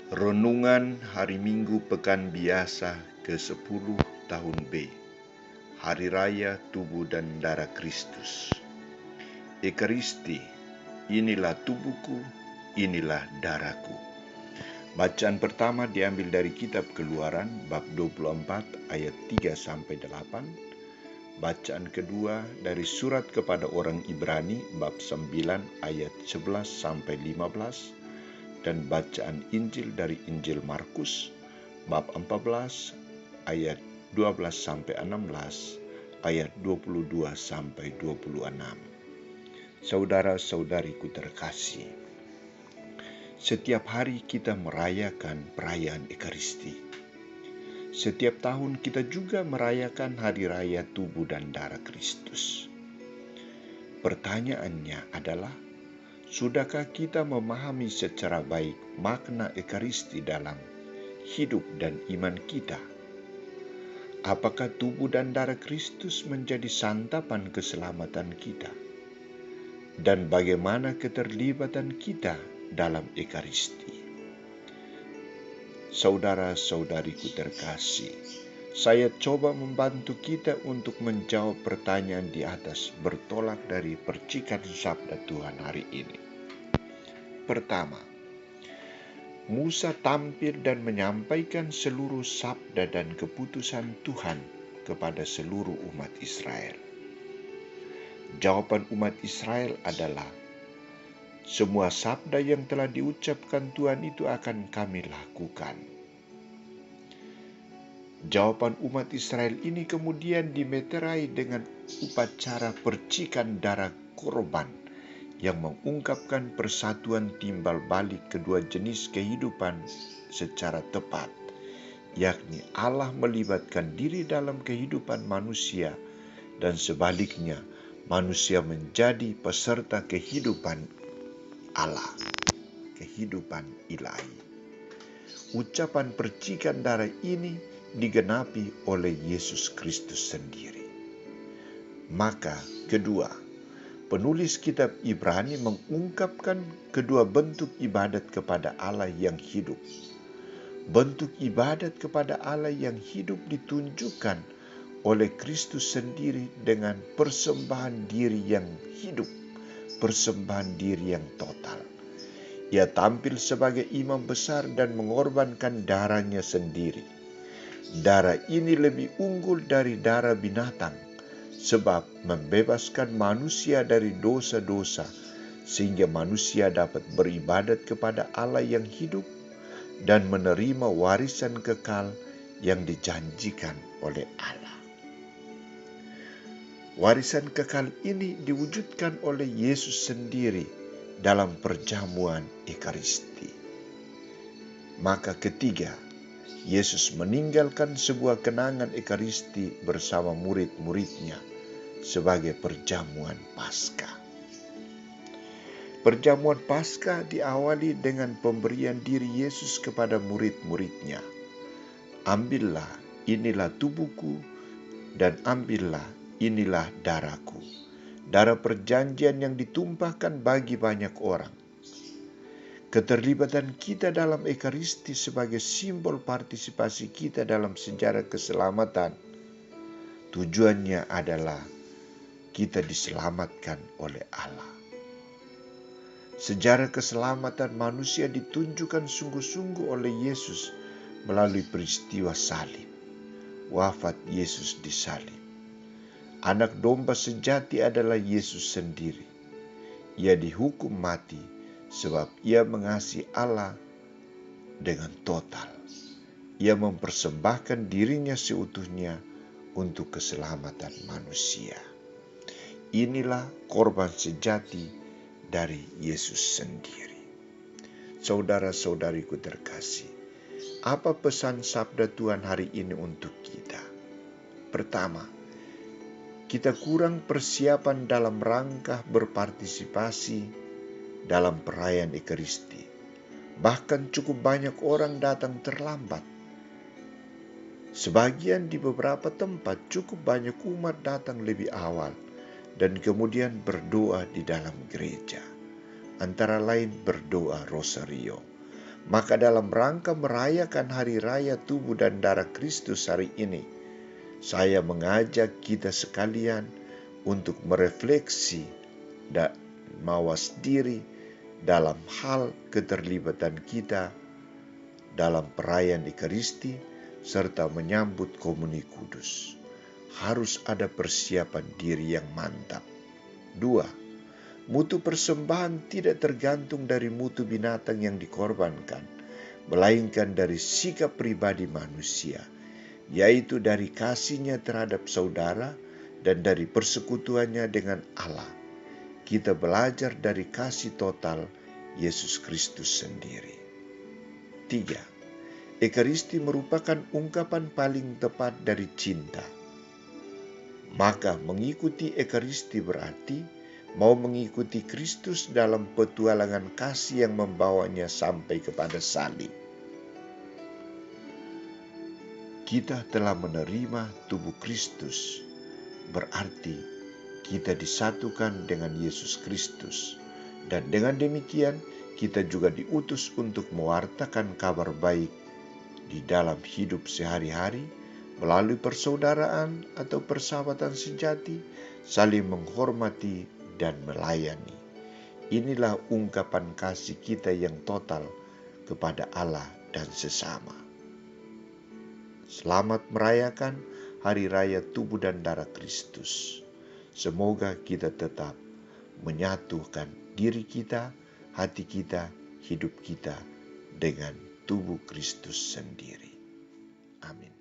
Renungan Hari Minggu Pekan Biasa ke-10 tahun B, Hari Raya Tubuh dan Darah Kristus. Ekaristi, inilah tubuhku, inilah darahku. Bacaan pertama diambil dari kitab Keluaran bab 24 ayat 3-8. Bacaan kedua dari surat kepada orang Ibrani bab 9 ayat 11-15. Dan bacaan Injil dari Injil Markus bab 14 ayat 12-16, ayat 22-26. Saudara-saudariku terkasih, setiap hari kita merayakan perayaan Ekaristi. Setiap tahun kita juga merayakan Hari Raya Tubuh dan Darah Kristus. Pertanyaannya adalah, sudahkah kita memahami secara baik makna Ekaristi dalam hidup dan iman kita? Apakah tubuh dan darah Kristus menjadi santapan keselamatan kita? Dan bagaimana keterlibatan kita dalam Ekaristi? Saudara-saudariku terkasih, saya coba membantu kita untuk menjawab pertanyaan di atas bertolak dari percikan sabda Tuhan hari ini. Pertama, Musa tampil dan menyampaikan seluruh sabda dan keputusan Tuhan kepada seluruh umat Israel. Jawaban umat Israel adalah, semua sabda yang telah diucapkan Tuhan itu akan kami lakukan. Jawaban umat Israel ini kemudian dimeterai dengan upacara percikan darah korban yang mengungkapkan persatuan timbal balik kedua jenis kehidupan secara tepat, yakni Allah melibatkan diri dalam kehidupan manusia dan sebaliknya manusia menjadi peserta kehidupan Allah, kehidupan ilahi. Ucapan percikan darah ini digenapi oleh Yesus Kristus sendiri. Maka kedua, penulis kitab Ibrani mengungkapkan kedua bentuk ibadat kepada Allah yang hidup. Bentuk ibadat kepada Allah yang hidup ditunjukkan oleh Kristus sendiri dengan persembahan diri yang hidup, persembahan diri yang total. Ia tampil sebagai imam besar dan mengorbankan darahnya sendiri. Darah ini lebih unggul dari darah binatang, sebab membebaskan manusia dari dosa-dosa, sehingga manusia dapat beribadat kepada Allah yang hidup dan menerima warisan kekal yang dijanjikan oleh Allah. Warisan kekal ini diwujudkan oleh Yesus sendiri dalam perjamuan Ekaristi. Maka ketiga, Yesus meninggalkan sebuah kenangan Ekaristi bersama murid-muridnya sebagai perjamuan Paskah. Perjamuan Paskah diawali dengan pemberian diri Yesus kepada murid-muridnya. Ambillah, inilah tubuhku, dan ambillah, inilah darahku. Darah perjanjian yang ditumpahkan bagi banyak orang. Keterlibatan kita dalam Ekaristi sebagai simbol partisipasi kita dalam sejarah keselamatan. Tujuannya adalah kita diselamatkan oleh Allah. Sejarah keselamatan manusia ditunjukkan sungguh-sungguh oleh Yesus melalui peristiwa salib, wafat Yesus di salib. Anak domba sejati adalah Yesus sendiri. Ia dihukum mati sebab ia mengasihi Allah dengan total. Ia mempersembahkan dirinya seutuhnya untuk keselamatan manusia. Inilah korban sejati dari Yesus sendiri. Saudara-saudariku terkasih, apa pesan sabda Tuhan hari ini untuk kita? Pertama, kita kurang persiapan dalam rangka berpartisipasi dalam perayaan Ekaristi. Bahkan cukup banyak orang datang terlambat. Sebagian di beberapa tempat cukup banyak umat datang lebih awal dan kemudian berdoa di dalam gereja. Antara lain berdoa rosario. Maka dalam rangka merayakan hari raya tubuh dan darah Kristus hari ini, saya mengajak kita sekalian untuk merefleksi dan mawas diri dalam hal keterlibatan kita dalam perayaan Ekaristi serta menyambut Komuni Kudus. Harus ada persiapan diri yang mantap. 2. Mutu persembahan tidak tergantung dari mutu binatang yang dikorbankan, melainkan dari sikap pribadi manusia, yaitu dari kasihnya terhadap saudara dan dari persekutuannya dengan Allah. Kita belajar dari kasih total Yesus Kristus sendiri. 3. Ekaristi merupakan ungkapan paling tepat dari cinta. Maka mengikuti Ekaristi berarti mau mengikuti Kristus dalam petualangan kasih yang membawanya sampai kepada salib. Kita telah menerima tubuh Kristus, berarti kita disatukan dengan Yesus Kristus, dan dengan demikian kita juga diutus untuk mewartakan kabar baik di dalam hidup sehari-hari melalui persaudaraan atau persahabatan sejati, saling menghormati dan melayani. Inilah ungkapan kasih kita yang total kepada Allah dan sesama. Selamat merayakan Hari Raya Tubuh dan Darah Kristus. Semoga kita tetap menyatukan diri kita, hati kita, hidup kita dengan tubuh Kristus sendiri. Amin.